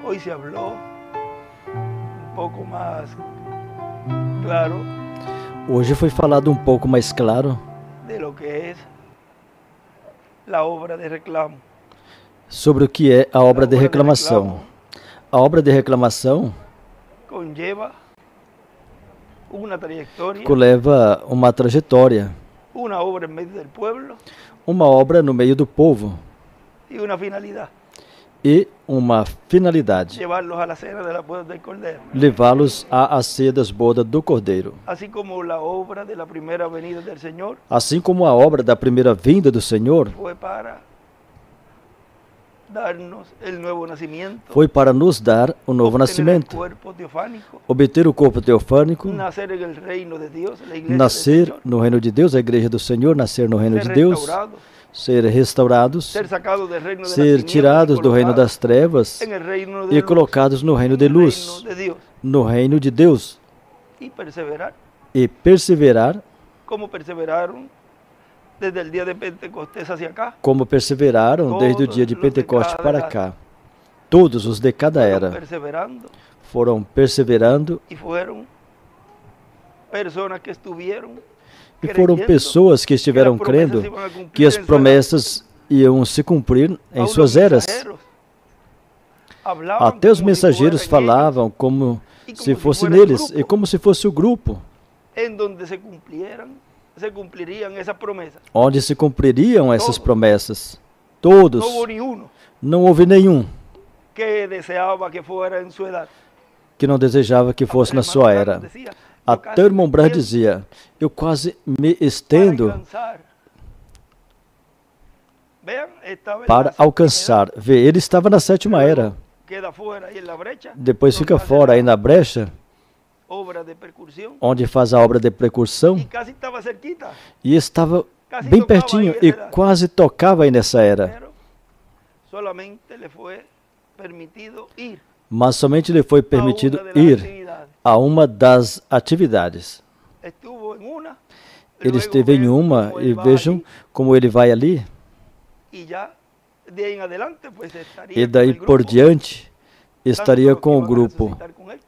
Hoy se habló un poco más claro Hoje foi falado um pouco mais claro de lo que es la obra de reclamo. sobre o que é a obra de reclamação. A obra de reclamação Conlleva una trayectoria, leva uma trajetória, una obra en medio del pueblo uma obra no meio do povo y una finalidad: e uma finalidade: llevarlos a la cena de las bodas del Cordero. levá-los à ceia das bodas do Cordeiro. Así como la obra de la primera venida del Señor Assim como a obra da primeira vinda do Senhor fue para darnos el nuevo nacimiento, foi para nos dar o novo obtener el nascimento, cuerpo teofánico, obter o corpo teofânico, nacer en el reino de Dios, la iglesia nascer del Señor, no reino de Deus, a igreja do Senhor, nascer no reino ser de Deus, restaurados, ser restaurados, ser sacados del reino de las ser tinieblas y tirados do reino colocados das trevas en el reino de e luz, colocados no reino de en el luz, reino de Dios, no reino de Deus, y perseverar e perseverar como perseveraron desde el día de Pentecostés hacia acá. como perseveraram desde o dia de Pentecoste para cá. Todos os de cada Fueron era perseverando foram perseverando y fueron personas que estuvieron e foram creyendo pessoas que estiveram que las promesas crendo se iban a cumplir que as en su edad. promessas iam se cumprir em Aún suas los eras. mensajeros hablaban Até os como si mensageiros fueran ellos, falavam como e como se se fosse fuera el neles grupo. e como se fosse o grupo en donde se cumplirían esas promesas. onde se cumpririam essas Todos. promessas. Todos. No hubo ni uno Não houve nenhum que deseaba que fuera en su edad. que não desejava que fosse na sua era. Até o irmão Branham dizia: eu quase me estendo para alcançar. Vê, ele estava na sétima era. Depois fica fora aí na brecha, onde faz a obra de precursão, e estava bem pertinho e quase tocava aí nessa era. Mas somente lhe foi permitido ir a uma das atividades. Ele esteve em uma e vejam como ele vai ali. E daí por diante estaria com o grupo,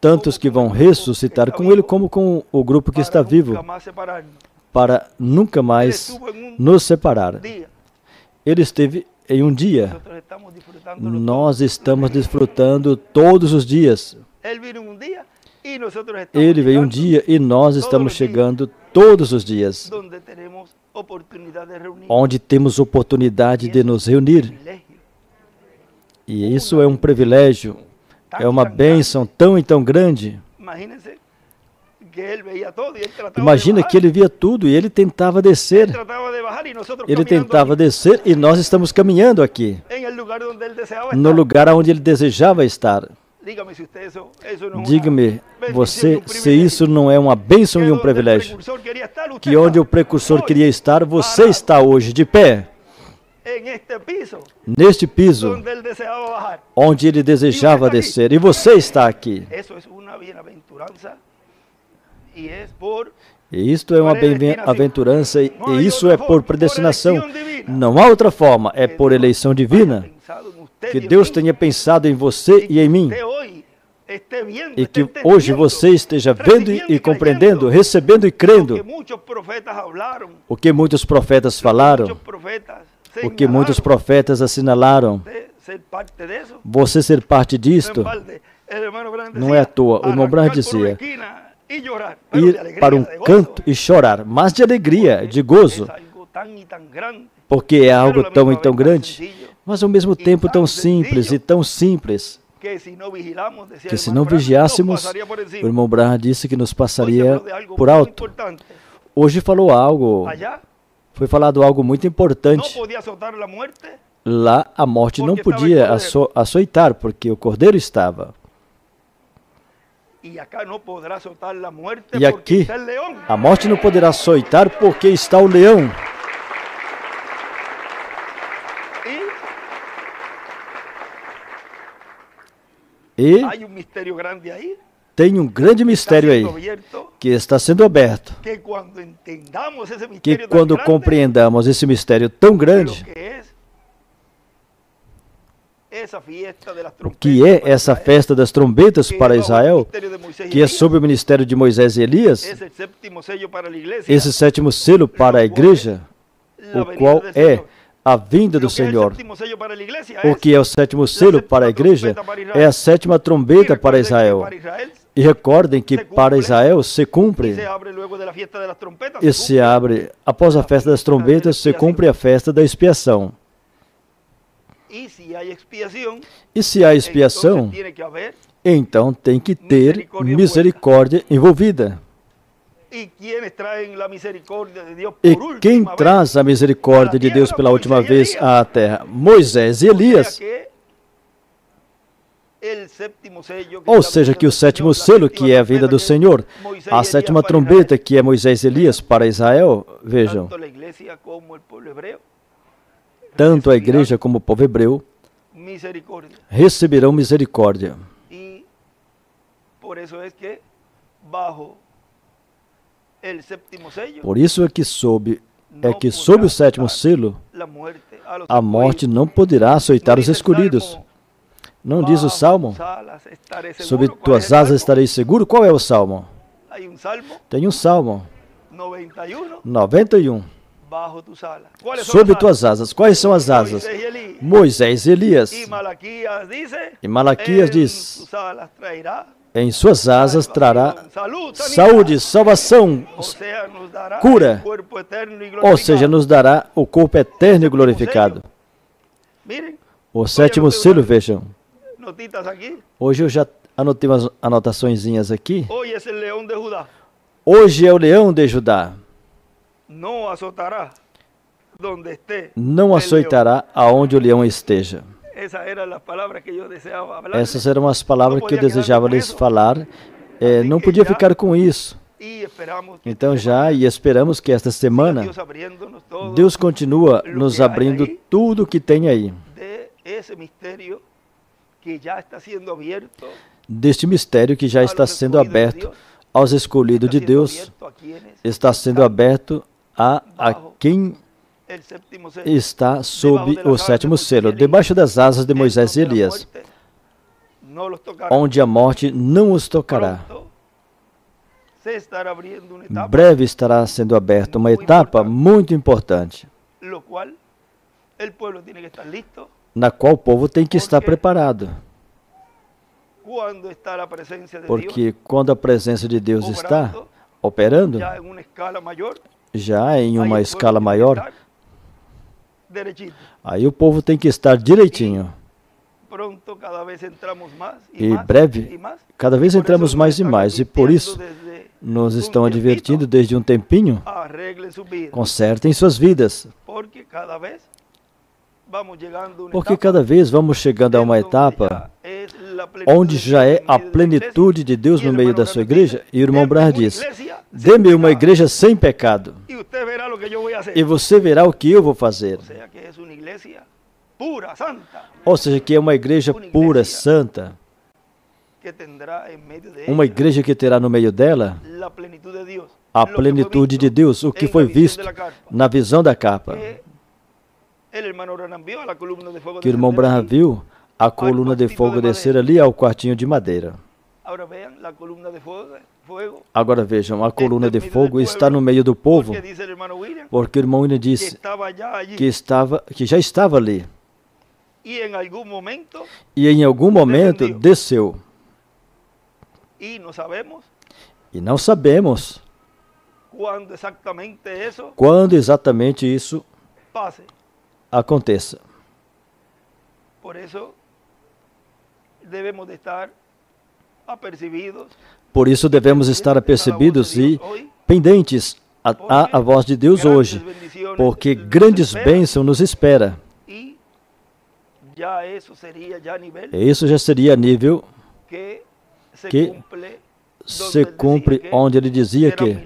tantos que vão ressuscitar com ele como com o grupo que está vivo, para nunca mais nos separar. Ele esteve em um dia. Nós estamos desfrutando todos os dias. Ele veio um dia e nós estamos chegando todos os dias, onde temos oportunidade de nos reunir. E isso é um privilégio, é uma bênção tão e tão grande. Imagina que ele via tudo e ele tentava descer. Ele tentava descer e nós estamos caminhando aqui, no lugar onde ele desejava estar. Diga-me, você, se isso não é uma bênção e um privilégio, que onde o precursor queria estar, você está hoje de pé, neste piso, onde ele desejava descer, e você está aqui. E isto é uma bem-aventurança, e isso é por predestinação. Não há outra forma, é por eleição divina. Que Deus tenha pensado em você e em mim, e que hoje você esteja vendo e compreendendo, recebendo e crendo o que muitos profetas falaram, o que muitos profetas assinalaram. Você ser parte disto não é à toa. O irmão Branham dizia: ir para um canto e chorar, mas de alegria, de gozo, porque é algo tão e tão grande, mas ao mesmo tempo tão simples e tão simples, que se não vigiássemos, o irmão Branham disse que nos passaria por alto. Hoje falou algo, foi falado algo muito importante. Lá a morte não podia açoitar, porque o Cordeiro estava. E aqui a morte não poderá açoitar, porque está o leão. E tem um grande mistério aí, que está sendo aberto, que quando compreendamos esse mistério tão grande, O que é essa festa das trombetas para Israel, que é sob o ministério de Moisés e Elias? Esse sétimo selo para a igreja, o qual é a vinda do Senhor. O que é o sétimo selo para a igreja é a sétima trombeta para Israel. E recordem que para Israel se cumpre, e se abre, após a festa das trombetas, se cumpre a festa da expiação. E se há expiação, então tem que ter misericórdia envolvida. E quem traz a misericórdia de Deus pela última vez à terra? Moisés e Elias. Ou seja, que o sétimo selo, que é a vinda do Senhor, a sétima trombeta, que é Moisés e Elias para Israel, vejam, tanto a igreja como o povo hebreu receberão misericórdia. Por isso é que sob o sétimo selo, a morte não poderá açoitar os escolhidos. Não diz o Salmo? Sob tuas asas estarei seguro. Qual é o Salmo? Tem um Salmo. 91. Sob tuas asas. Quais são as asas? Moisés e Elias. E Malaquias diz: em suas asas trará saúde, salvação, cura. Ou seja, nos dará o corpo eterno e glorificado. O sétimo selo, vejam. Hoje eu já anotei umas anotaçõezinhas aqui. Hoje é o leão de Judá. Não açoitará aonde o leão esteja. Essas eram as palavras que eu desejava lhes falar. Não podia ficar com isso. Então esperamos que esta semana Deus continua nos abrindo tudo o que tem aí. Deste mistério que já está sendo aberto aos escolhidos de Deus, está sendo aberto a quem está sob o sétimo selo, debaixo das asas de Moisés e Elias, onde a morte não os tocará. Breve estará sendo aberta uma etapa muito importante, na qual o povo tem que estar preparado. Porque quando a presença de Deus está operando, já em uma escala maior, aí o povo tem que estar direitinho. E breve, cada vez entramos mais e mais. E por isso, nos estão advertindo desde um tempinho, consertem suas vidas. Porque cada vez vamos chegando a uma etapa onde já é a plenitude de Deus no meio da sua igreja. E o irmão Branham diz: dê-me uma igreja sem pecado, e você verá o que eu vou fazer. Ou seja, que é uma igreja pura, santa. Uma igreja que terá no meio dela a plenitude de Deus, o que foi visto na visão da capa. Que o irmão Branham viu a coluna de fogo descer ali ao quartinho de madeira. Agora vejam, a coluna de fogo está no meio do povo, porque o irmão William disse que já estava ali. E em algum momento desceu. E não sabemos quando exatamente isso aconteça. Por isso devemos estar apercebidos e pendentes à voz de Deus hoje, porque grandes bênçãos nos espera. E isso já seria nível que se cumpre onde ele dizia que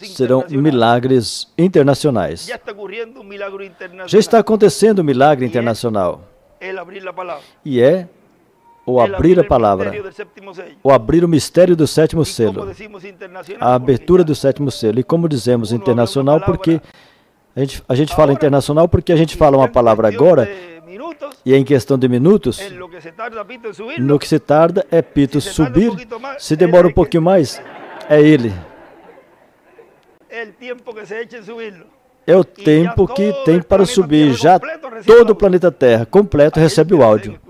serão milagres internacionais. Já está acontecendo um milagre internacional. E é o abrir a palavra, o abrir o mistério do sétimo selo, a abertura do sétimo selo. E como dizemos internacional, porque a gente fala internacional porque a gente fala uma palavra agora E em questão de minutos, no que se tarda é Pito subir. Se demora um pouquinho mais, é ele. É o tempo que tem para subir. Já todo o planeta Terra completo recebe o áudio.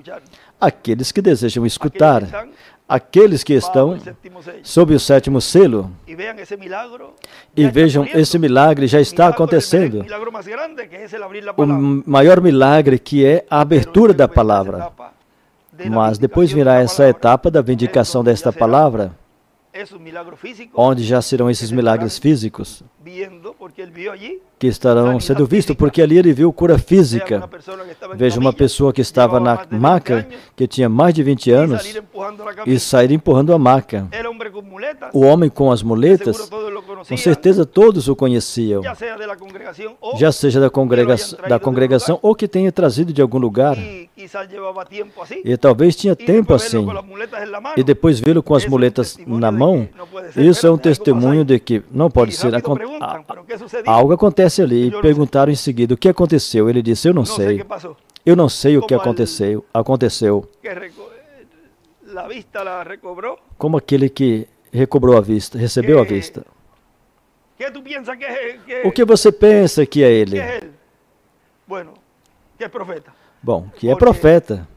Aqueles que desejam escutar, aqueles que estão sob o sétimo selo, e vejam, esse milagre já está acontecendo. O maior milagre que é a abertura da palavra. Mas depois virá essa etapa da vindicação desta palavra, onde já serão esses milagres físicos que estarão sendo vistos, porque ali ele viu cura física. Veja uma pessoa que estava na maca, que tinha mais de 20 anos, e sair empurrando a maca. O homem com as muletas, com certeza todos o conheciam, já seja da congregação ou que tenha trazido de algum lugar. E talvez tinha tempo assim, e depois vê-lo com as muletas na mão. Isso é um testemunho de que não pode ser. Algo acontece ali. E perguntaram em seguida o que aconteceu. Ele disse: eu não sei. Eu não sei o que aconteceu. Como aquele que recobrou a vista, recebeu a vista. O que você pensa que é ele? Bom, que é profeta.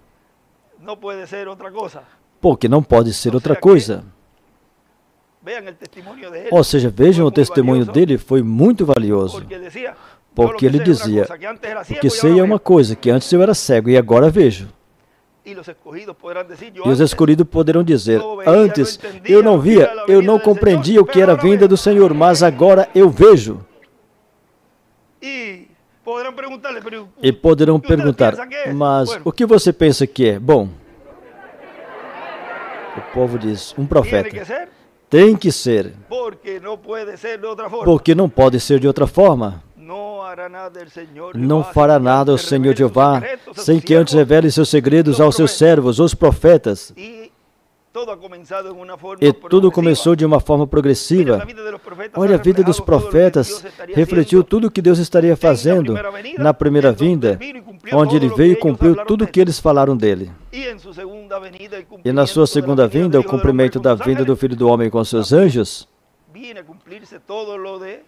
Porque não pode ser outra coisa. Ou seja, vejam o testemunho dele, foi muito valioso. Porque ele dizia: o que sei é uma coisa, que antes eu era cego e agora vejo. E os escolhidos poderão dizer: antes eu não via, eu não compreendia o que era a vinda do Senhor, mas agora eu vejo. E poderão perguntar: mas o que você pensa que é? Bom, o povo diz: um profeta. Tem que ser. Porque não pode ser de outra forma. Não fará nada o Senhor Jeová sem que antes revele seus segredos aos seus servos, os profetas. E tudo começou de uma forma progressiva. Olha, a vida dos profetas refletiu tudo o que Deus estaria fazendo na primeira vinda, onde ele veio e cumpriu tudo o que eles falaram dele. E na sua segunda vinda, o cumprimento da vinda do Filho do Homem com seus anjos,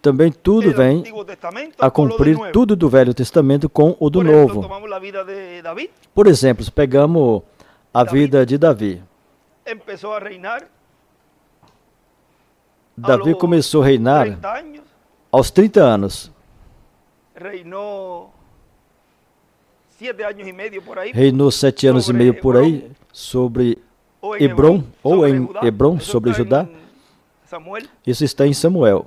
também tudo vem a cumprir tudo do Velho Testamento com o do Novo. Por exemplo, pegamos a vida de Davi. Davi começou a reinar aos 30 anos. Reinou 7 anos e meio por aí sobre Hebron, ou em Hebron, sobre Judá. Isso está em Samuel.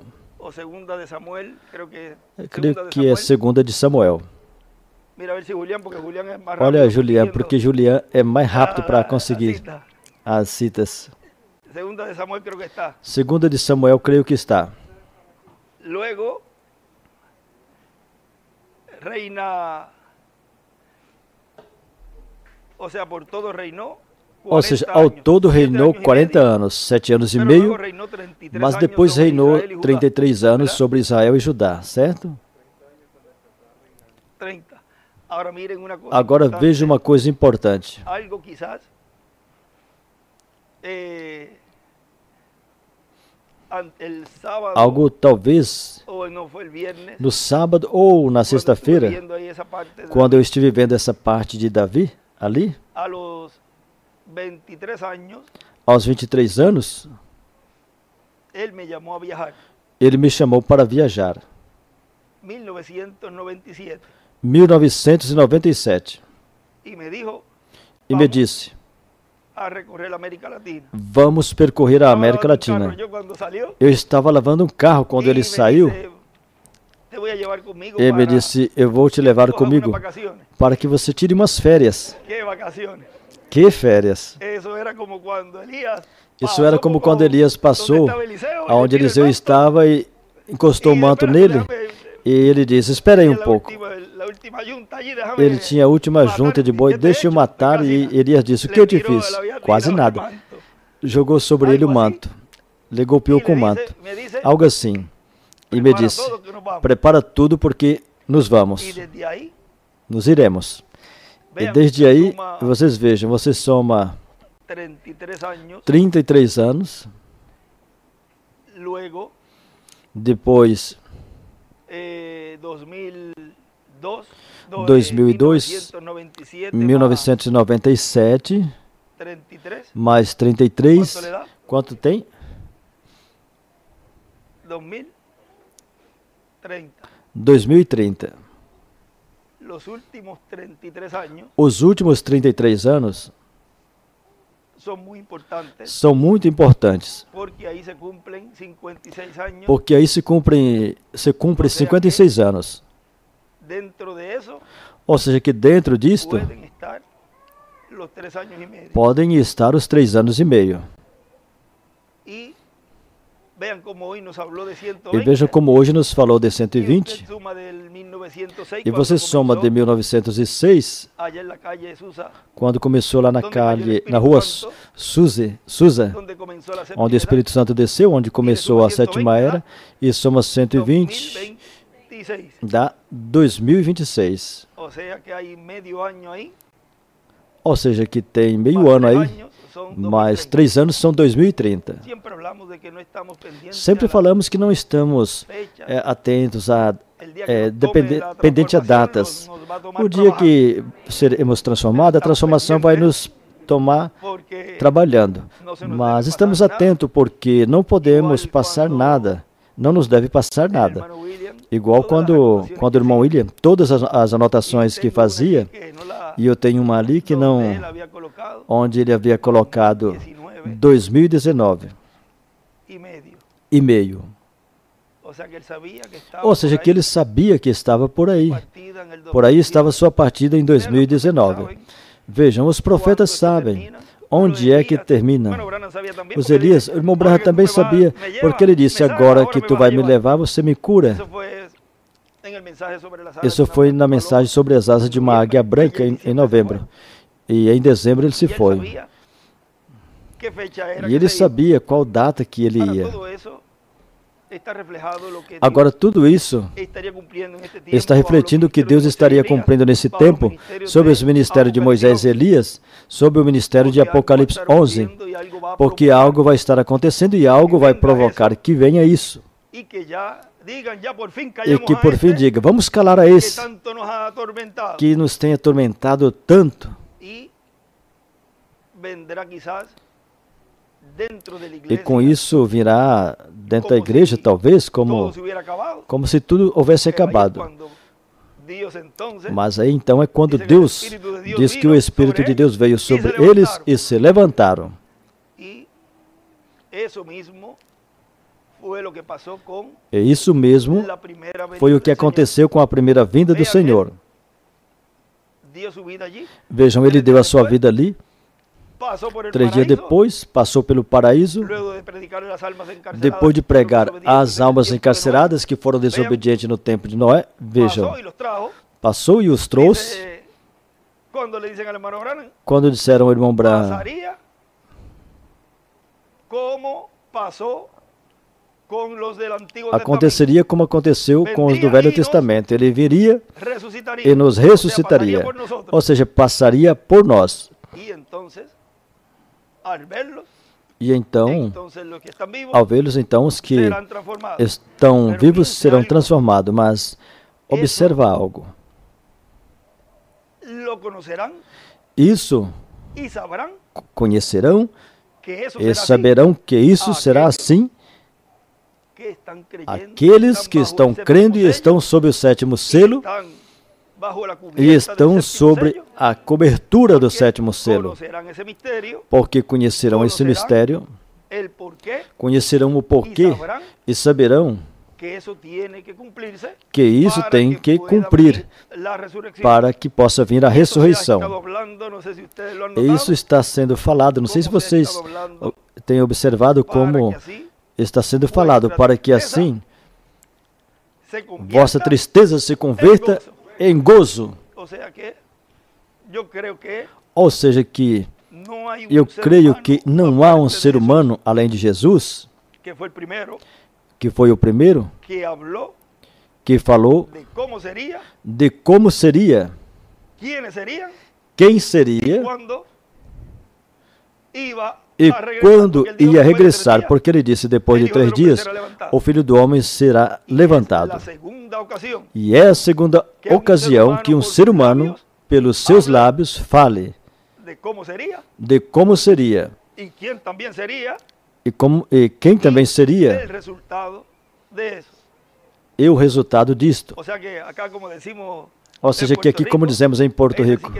Eu creio que é 2 de Samuel. Olha, Julian, porque Julian é mais rápido para conseguir as citas. 2 de Samuel, creio que está. Luego reina, ou seja, ao todo reinou 40 anos, 7 anos e meio, mas depois reinou 33 anos sobre Israel e Judá, certo? Agora veja uma coisa importante. Algo talvez no sábado ou na sexta-feira, quando eu estive vendo essa parte de Davi ali, aos 23 anos, ele me chamou para viajar. 1997. E me disse: vamos percorrer a América Latina. Eu estava lavando um carro quando ele saiu. Ele me disse: eu vou te levar comigo para que você tire umas férias. Que férias? Isso era como quando Elias passou aonde Eliseu estava e encostou o manto nele. E ele disse: espera aí um pouco. Ele tinha a última junta de boi, deixa eu matar. E Elias disse: o que eu te fiz? Quase nada. Jogou sobre ele o manto. Lhe golpeou com o manto. Algo assim. E me disse: prepara tudo porque nos vamos. Nos iremos. E desde aí, vocês vejam, você soma 33 anos. Depois, 2002, 1997, mais 33, quanto tem? 2030. Os últimos 33 anos são muito importantes, porque aí se cumpre 56 anos. Ou seja, que dentro disto podem estar os 3 anos e meio. E vejam como hoje nos falou de 120. E você soma de 1906, quando começou lá na rua Susa, onde o Espírito Santo desceu, onde começou a 7ª era, e soma 120, dá 2026. Ou seja, que tem meio ano aí, mais 3 anos são 2030. Sempre falamos que não estamos atentos dependente a datas. O dia que seremos transformados, a transformação vai nos tomar trabalhando. Mas estamos atentos porque não podemos passar nada, não nos deve passar nada. Igual quando o irmão William, todas as anotações que fazia, e eu tenho uma ali que não, onde ele havia colocado 2019 e meio. Ou seja, que ele sabia que estava por aí. Por aí estava sua partida em 2019. Vejam, os profetas sabem onde é que termina. Os Elias, o irmão Branham também sabia, porque ele disse, agora que tu vai me levar, você me cura. Isso foi na mensagem sobre as asas de uma águia branca em novembro. E em dezembro ele se foi. E ele sabia qual data que ele ia. Agora, tudo isso está refletindo o que Deus estaria cumprindo nesse tempo sobre os ministérios de Moisés e Elias, sobre o ministério de Apocalipse 11, porque algo vai estar acontecendo e algo vai provocar que venha isso. E que por fim diga, vamos calar a esse que nos tem atormentado tanto. E com isso virá dentro da igreja, talvez, como se tudo houvesse acabado. Mas aí então é quando Deus diz que o Espírito de Deus veio sobre eles e se levantaram. E isso mesmo foi o que aconteceu com a primeira vinda do Senhor. Vejam, ele deu a sua vida ali. 3 dias depois, passou pelo paraíso, depois de pregar as almas encarceradas que foram desobedientes no tempo de Noé. Vejam, passou e os trouxe. Quando disseram ao irmão Branham, aconteceria como aconteceu com os do Velho Testamento. Ele viria e nos ressuscitaria, ou seja, passaria por nós. E então, ao vê-los, então, os que estão vivos serão transformados. Mas observa algo. Isso conhecerão e saberão que isso será assim. Aqueles que estão crendo e estão sob o 7º selo e estão sobre a cobertura do 7º selo, porque conhecerão esse mistério, conhecerão o porquê e saberão que isso tem que cumprir para que possa vir a ressurreição. E isso está sendo falado, não sei se vocês têm observado como está sendo falado, para que assim vossa tristeza se converta em gozo. Ou seja, que eu creio que não há um ser humano além de Jesus, que foi o primeiro, que falou de como seria, quem seria e quando ia regressar, porque ele disse, depois de 3 dias, o Filho do Homem será levantado. E é a segunda ocasião que um ser humano, pelos seus lábios, fale de como seria e quem também seria e o resultado disto. Ou seja, que aqui, como dizemos em Porto Rico,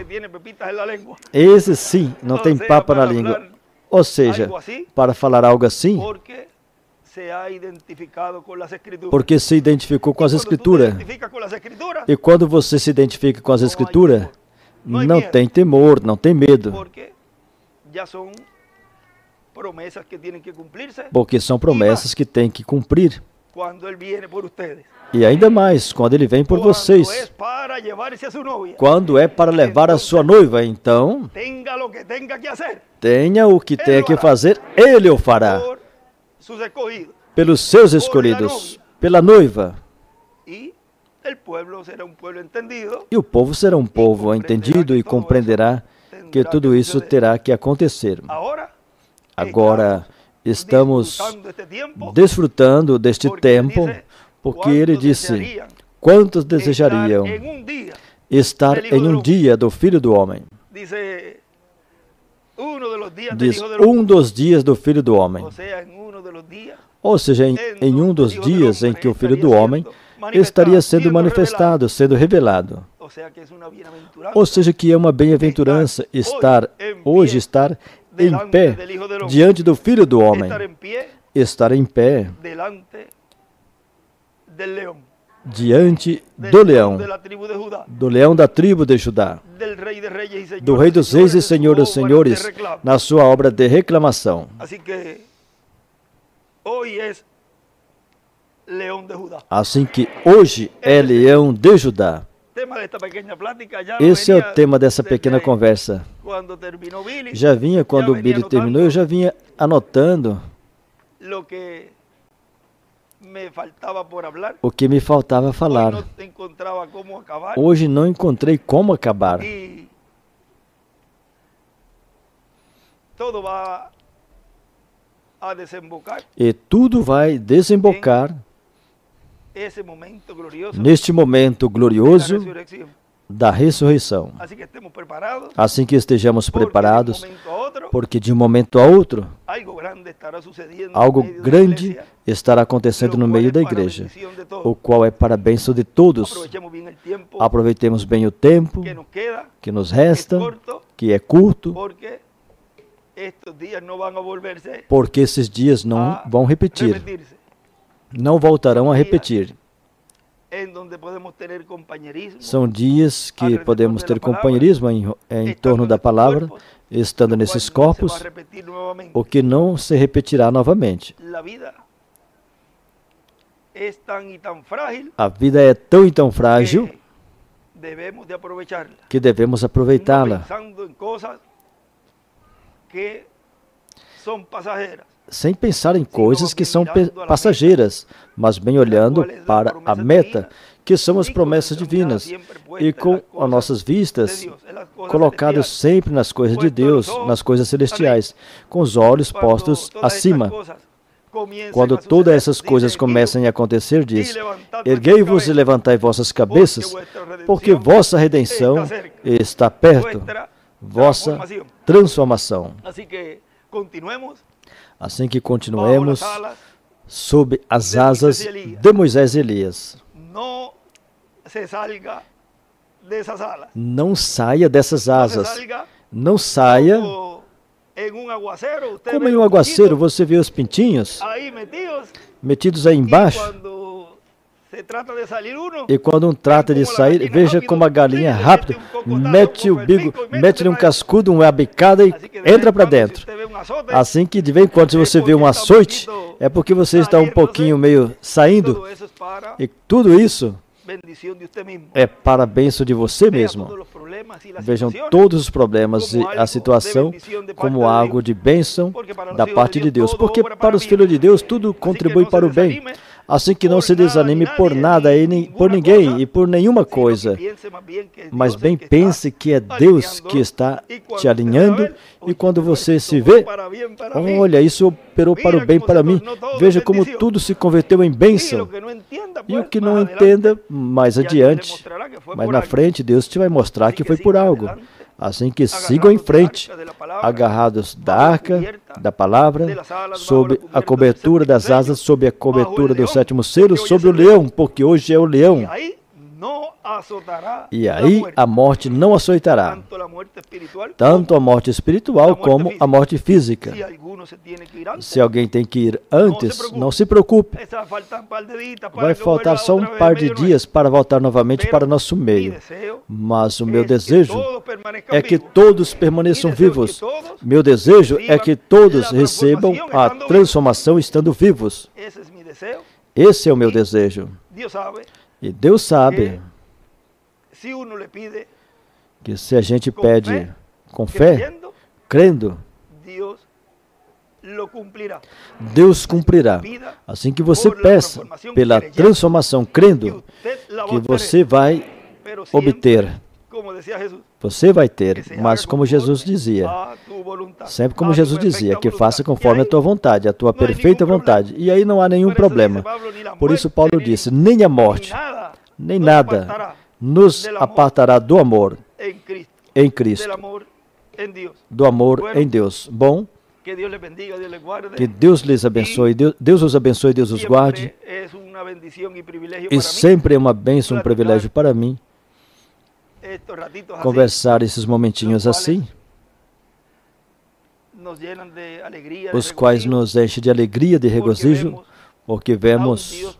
esse sim, não tem papo na língua. Ou seja, para falar algo assim, porque se identificou com as Escrituras. E quando você se identifica com as Escrituras, não tem temor, não tem medo. Porque são promessas que têm que cumprir. E ainda mais, quando ele vem por vocês. Quando é para levar a sua noiva, então, tenha o que tenha que fazer, ele o fará. Pelos seus escolhidos, pela noiva. E o povo será um povo entendido e compreenderá que tudo isso terá que acontecer. Agora, estamos desfrutando deste tempo, porque ele disse, quantos desejariam estar em um dia do Filho do Homem? Diz, um dos dias do Filho do Homem. Ou seja, em um dos dias em que o Filho do Homem estaria sendo manifestado, sendo revelado. Ou seja, que é uma bem-aventurança hoje estar em pé diante do Filho do Homem. Estar em pé diante do leão da tribo de Judá, do Rei dos Reis e Senhor dos Senhores, na sua obra de reclamação. Assim que hoje é leão de Judá. Esse é o tema dessa pequena conversa. Já vinha, quando o Billy terminou, eu já vinha anotando o que me faltava falar. Hoje não encontrei como acabar. E tudo vai desembocar neste momento glorioso da ressurreição. Assim que estejamos preparados, porque de um momento a outro, algo grande estará acontecendo no meio da igreja, o qual é para a bênção de todos. Aproveitemos bem o tempo que nos resta, que é curto, porque esses dias não vão repetir. Não voltarão a repetir. São dias que podemos ter companheirismo em torno da palavra, estando nesses corpos, o que não se repetirá novamente. A vida é tão e tão frágil que devemos aproveitá-la. Sem pensar em coisas que são passageiras, mas bem olhando para a meta, que são as promessas divinas, e com as nossas vistas colocadas sempre nas coisas de Deus, nas coisas celestiais, com os olhos postos acima. Quando todas essas coisas comecem a acontecer, diz, erguei-vos e levantai vossas cabeças, porque vossa redenção está perto, vossa transformação. Assim que continuemos sob as asas de Moisés e Elias. Não saia dessas asas. Não saia. Como em um aguaceiro, você vê os pintinhos metidos aí embaixo. E quando um trata de sair, veja como a galinha rápido mete o bico, mete-lhe um cascudo, uma bicada e entra para dentro. Assim que de vez em quando, se você vê um açoite, é porque você está um pouquinho meio saindo. E tudo isso é para a bênção de você mesmo. Vejam todos os problemas e a situação como algo de bênção da parte de Deus. Porque para os filhos de Deus tudo contribui para o bem. Assim que não se desanime por nada e nem por ninguém e por nenhuma coisa, mas bem pense que é Deus que está te alinhando, e quando você se vê, olha, isso operou para o bem para mim, veja como tudo se converteu em bênção. E o que não entenda, mais adiante, mas na frente, Deus te vai mostrar que foi por algo. Assim que sigam em frente, agarrados da arca, da palavra, sob a cobertura das asas, sob a cobertura do sétimo selo, sob o leão, porque hoje é o leão. E aí a morte não açoitará, tanto a morte espiritual como a morte física. Se alguém tem que ir antes, não se preocupe. Vai faltar só um par de dias para voltar novamente para nosso meio. Mas o meu desejo é que todos permaneçam vivos. Meu desejo é que todos recebam a transformação estando vivos. Esse é o meu desejo. E Deus sabe que se a gente pede com fé, crendo, Deus cumprirá. Assim que você peça pela transformação, crendo, que você vai obter. Você vai ter, mas como Jesus dizia, sempre como Jesus dizia, que faça conforme a tua vontade, a tua perfeita vontade. E aí não há nenhum problema. Por isso Paulo disse, nem a morte, nem nada nos apartará do amor em Cristo, do amor em Deus. Bom, que Deus lhes abençoe, Deus os abençoe, Deus os guarde. E sempre é uma bênção, um privilégio para mim conversar esses momentinhos assim, os quais nos enchem de alegria, de regozijo, porque vemos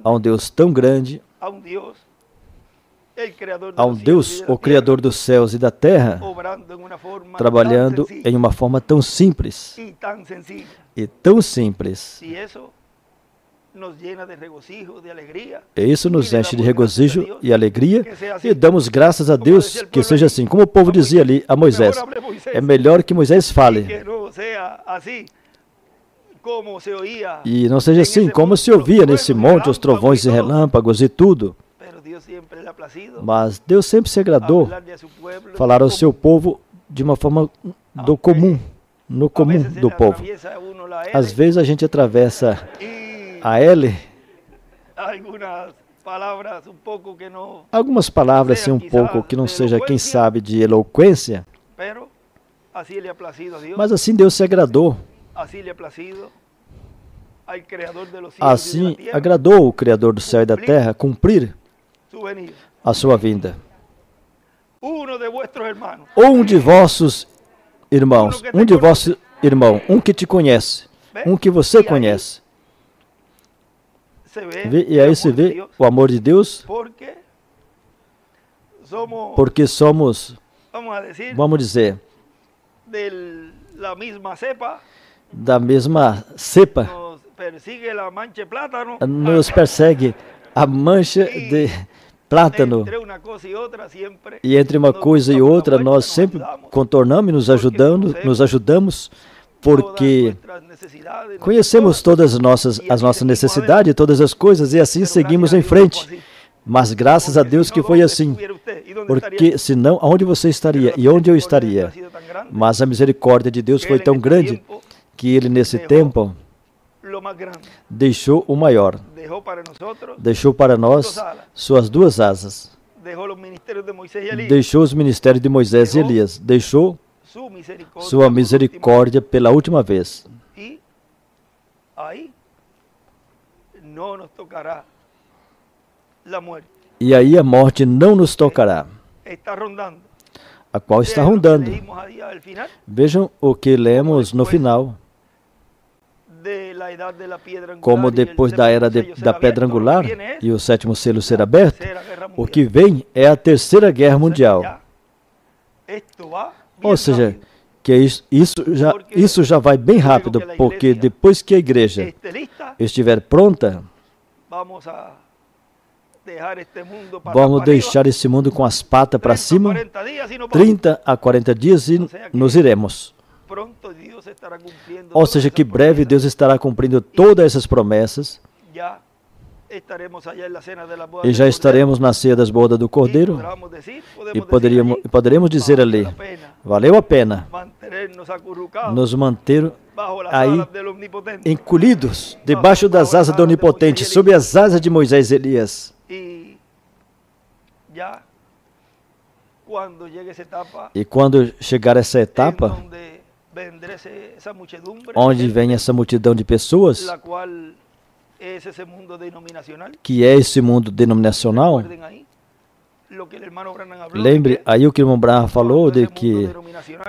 a um Deus tão grande, a um Deus, o Criador dos céus e da terra, trabalhando em uma forma tão simples e tão simples. E isso nos enche de regozijo e alegria, e damos graças a Deus que seja assim. Como o povo dizia ali a Moisés, é melhor que Moisés fale. E não seja assim, como se ouvia nesse monte os trovões e relâmpagos e tudo. Mas Deus sempre se agradou falar ao seu povo de uma forma do comum, no comum do povo. Às vezes a gente atravessa a L, algumas palavras assim um pouco que não seja, quem sabe, de eloquência, mas assim Deus se agradou. Assim agradou o Criador do céu e da terra cumprir a sua vinda. Um de vossos irmãos, um que te conhece, um que você conhece. E aí se vê o amor de Deus, porque somos, vamos dizer, da mesma cepa, nos persegue a mancha de plátano, e entre uma coisa e outra nós sempre contornamos e nos ajudamos, porque conhecemos todas as nossas necessidades, todas as coisas, e assim seguimos em frente. Mas graças a Deus que foi assim, porque senão aonde você estaria e onde eu estaria? Mas a misericórdia de Deus foi tão grande que Ele nesse tempo deixou o maior, deixou para nós suas duas asas, deixou os ministérios de Moisés e Elias, deixou sua misericórdia pela última vez. E aí a morte não nos tocará, a qual está rondando. Vejam o que lemos no final. Como depois da era da pedra angular e o sétimo selo ser aberto, o que vem é a terceira guerra mundial. Ou seja, que isso já vai bem rápido, porque depois que a igreja estiver pronta, vamos deixar esse mundo com as patas para cima, 30 a 40 dias e nos iremos. Ou seja, que breve Deus estará cumprindo todas essas promessas E já estaremos na ceia das bodas do Cordeiro. E poderemos dizer ali, valeu a pena nos manter aí encolhidos debaixo das asas do Onipotente, sob as asas de Moisés e Elias. E quando chegar essa etapa, onde vem essa multidão de pessoas, que é esse mundo denominacional, lembre aí o que o irmão Branham falou, de que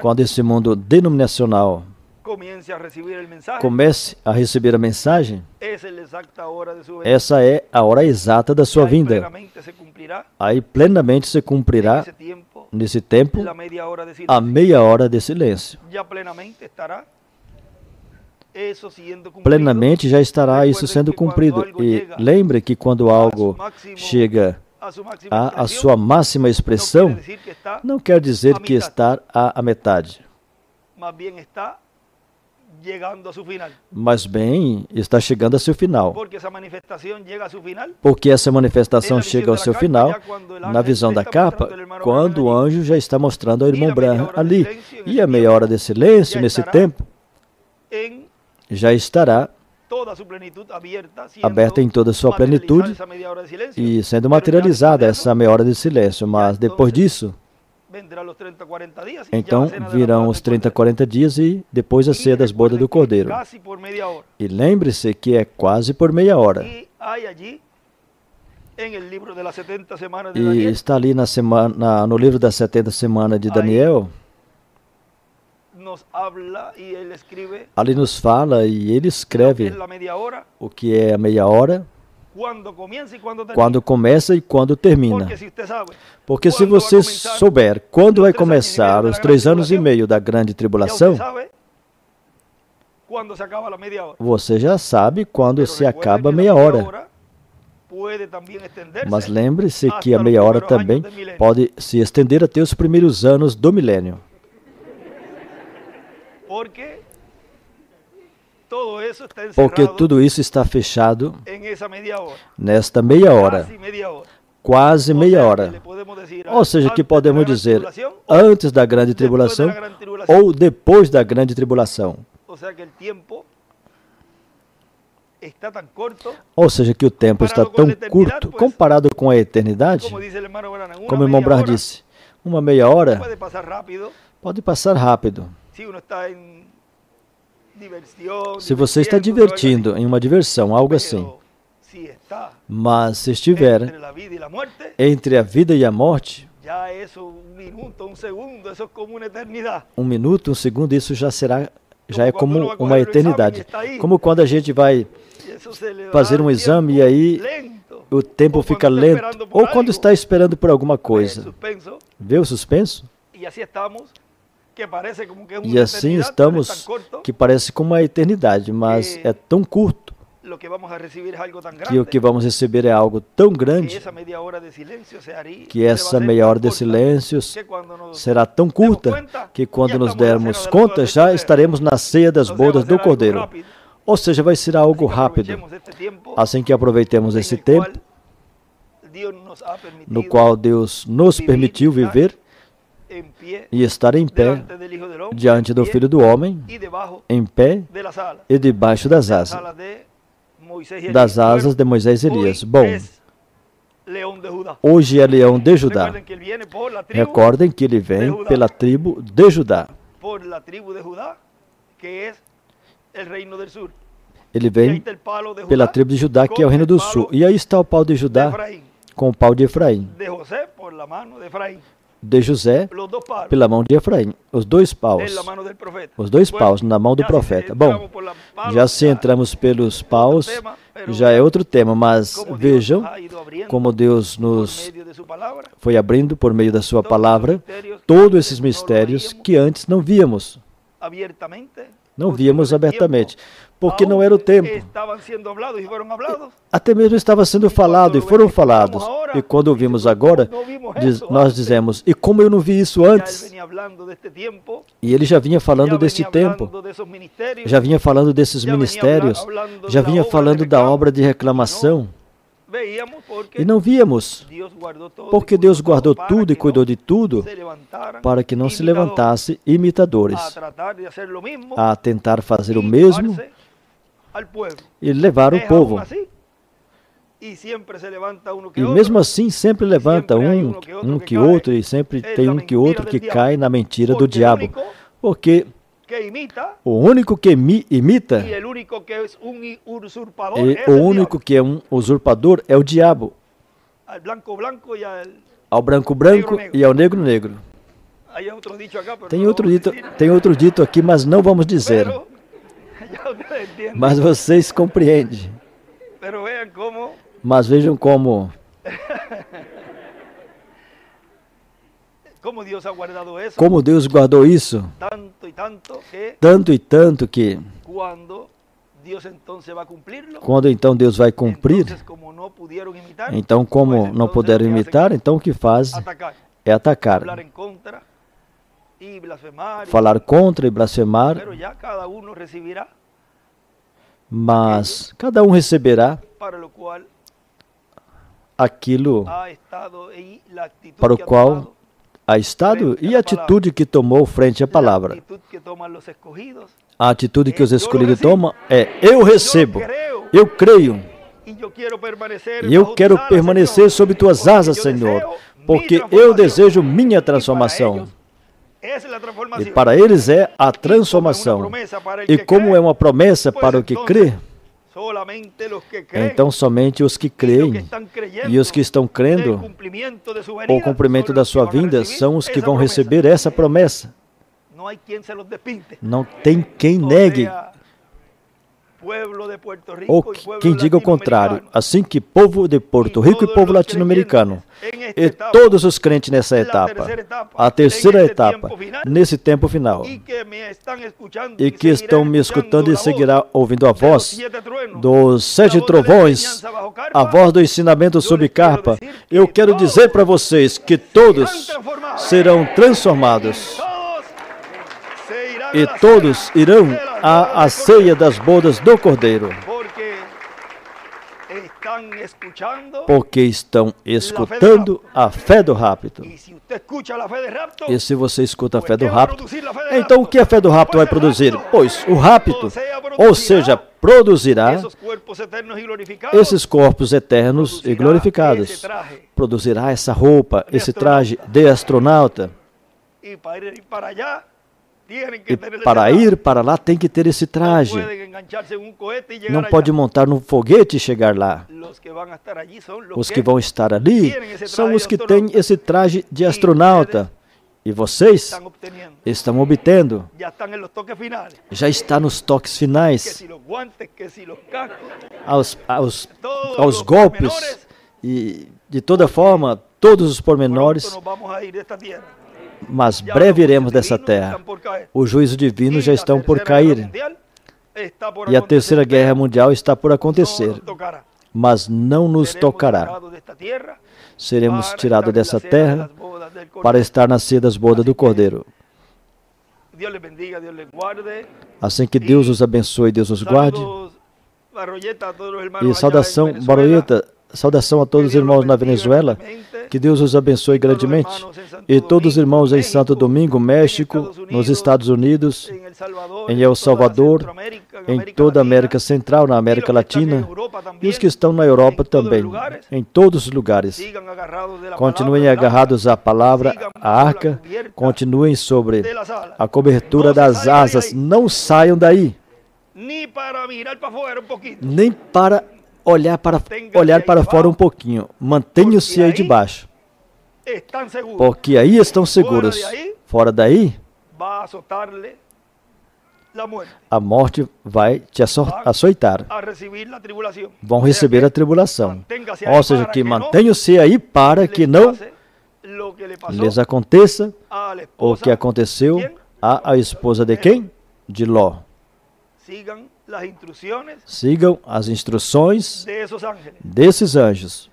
quando esse mundo denominacional comece a receber a mensagem, essa é a hora exata da sua vinda. Aí plenamente se cumprirá, nesse tempo, a meia hora de silêncio. Plenamente já estará isso sendo cumprido. E lembre que quando algo chega à sua máxima expressão, não quer dizer que está à metade, mas bem, está chegando a seu final. Porque essa manifestação chega ao seu final na visão da capa, quando o anjo já está mostrando ao irmão Branham ali. E a meia hora de silêncio, nesse tempo, já estará aberta em toda a sua plenitude e sendo materializada essa meia hora de silêncio. Mas depois disso, então virão os 30, 40 dias e depois a ceia das bodas do Cordeiro. E lembre-se que é quase por meia hora. E está ali no livro das 70 semanas de Daniel, ali nos fala e ele escreve o que é a meia hora, quando começa e quando termina. Porque se você souber quando vai começar os 3 anos e meio da grande tribulação, você já sabe quando se acaba a meia hora. Mas lembre-se que a meia hora também pode se estender até os primeiros anos do milênio. Porque tudo isso está fechado nesta meia hora, quase meia hora. Ou seja, que podemos dizer antes da grande tribulação ou depois da grande tribulação. Ou seja, que o tempo está tão curto comparado com a eternidade. Como o irmão Branham disse, uma meia hora pode passar rápido. Se você está divertindo em uma diversão, algo assim, mas se estiver entre a vida e a morte, um minuto, um segundo, isso já é como uma eternidade. Como quando a gente vai fazer um exame e aí o tempo fica lento, ou quando está esperando por alguma coisa. Vê o suspenso? E assim estamos, que parece como uma eternidade, mas é tão curto que o que vamos receber é algo tão grande que essa meia hora de silêncio será tão curta que quando nos dermos conta já estaremos na ceia das bodas do Cordeiro. Ou seja, vai ser algo rápido. Assim que aproveitemos esse tempo no qual Deus nos permitiu viver e estar em pé diante do Filho do Homem, em pé e debaixo das asas de Moisés e Elias. Bom, hoje é Leão de Judá. Recordem que ele vem pela tribo de Judá. Ele vem pela tribo de Judá, que é o reino do sul. E aí está o pau de Judá com o pau de Efraim. De José pela mão de Efraim. Os dois paus na mão do profeta. Bom, já se entramos pelos paus, já é outro tema, mas vejam como Deus nos foi abrindo por meio da sua palavra todos esses mistérios que antes não víamos. Não víamos abertamente, porque não era o tempo. Até mesmo estava sendo falado e foram falados. E quando ouvimos agora, nós dizemos, e como eu não vi isso antes? E ele já vinha falando deste tempo, já vinha falando desses ministérios, já vinha falando da obra de reclamação, E não víamos, porque Deus guardou tudo e cuidou de tudo para que não se levantasse imitadores a tentar fazer o mesmo e levar o povo. E mesmo assim sempre levanta um que outro, e sempre tem um que outro que cai na mentira do diabo. Porque o único que imita e o único que é um usurpador é o diabo. Ao branco branco e ao negro negro. Tem outro dito aqui, mas não vamos dizer. Mas vocês compreendem. Mas vejam como Deus guardou isso, tanto e tanto que quando então Deus vai cumprir, então como não puderam imitar, então o que faz é atacar, falar contra e blasfemar, mas cada um receberá aquilo para o qual há estado e a atitude que tomou frente à palavra. A atitude que os escolhidos tomam é: eu recebo, eu creio, e eu quero permanecer sob tuas asas, Senhor, porque eu desejo minha transformação. E para eles é a transformação. E como é uma promessa para o que crê, então somente os que creem e os que estão crendo o cumprimento da sua vinda são os que vão receber essa promessa. Não tem quem negue ou quem diga o contrário. Assim que povo de Porto Rico e povo latino-americano e todos os crentes nessa etapa, a terceira etapa, nesse tempo final, e que estão me escutando e seguirá ouvindo a voz dos 7 trovões, a voz do ensinamento sobre carpa, eu quero dizer para vocês que todos serão transformados. E todos irão à ceia das bodas do Cordeiro. Porque estão escutando a fé do rapto. E se você escuta a fé do rapto, então o que a fé do rapto vai produzir? Pois o rapto, ou seja, produzirá esses corpos eternos e glorificados. Produzirá essa roupa, esse traje de astronauta. E para ir para lá tem que ter esse traje. Não pode montar no foguete e chegar lá. Os que vão estar ali são os que têm esse traje de astronauta. E vocês estão obtendo. Já está nos toques finais. Aos golpes. E de toda forma, todos os pormenores. Mas breve iremos dessa terra. O juízo divino já está por cair. E a terceira guerra mundial está por acontecer. Mas não nos tocará. Seremos tirados dessa terra para estar na ceia das bodas do Cordeiro. Assim que Deus os abençoe e Deus os guarde. E saudação, Baroieta, saudação a todos os irmãos na Venezuela. Que Deus os abençoe grandemente. E todos os irmãos em Santo Domingo, México, nos Estados Unidos, em El Salvador, em toda a América Central, na América Latina, e os que estão na Europa também, em todos os lugares. Continuem agarrados à palavra, à arca, continuem sobre a cobertura das asas, não saiam daí, nem para olhar para fora um pouquinho, mantenham-se aí debaixo, porque aí estão seguros. Fora daí, a morte vai te açoitar. Vão receber a tribulação. Ou seja, que mantenham-se aí para que não lhes aconteça o que aconteceu à esposa de quem? De Ló. Sigam as instruções desses anjos.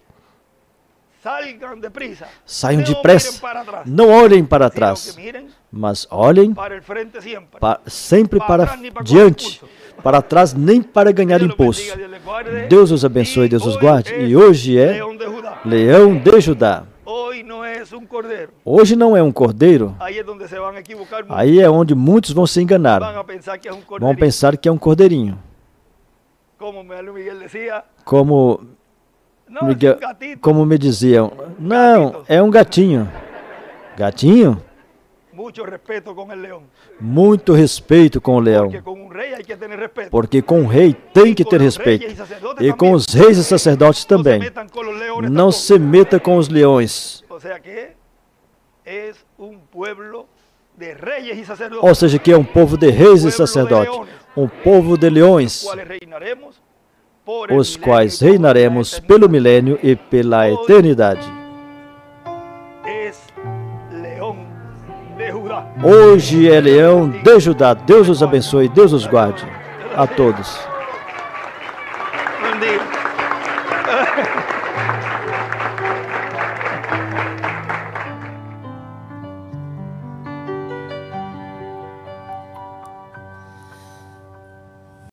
Saiam depressa. Não olhem para trás, mas olhem sempre para diante, para trás nem para ganhar impulso. Deus os abençoe, Deus os guarde. E hoje é Leão de Judá. Hoje não é um cordeiro. Aí é onde muitos vão se enganar. Vão pensar que é um cordeirinho. Como me diziam, não, é um gatinho. Gatinho? Muito respeito com o leão. Porque com o rei tem que ter respeito. E com os reis e sacerdotes também. Não se meta com os leões. Ou seja, que é um povo de reis e sacerdotes. Um povo de leões, os quais reinaremos pelo milênio e pela eternidade. Hoje é Leão de Judá. Deus os abençoe, Deus os guarde. A todos.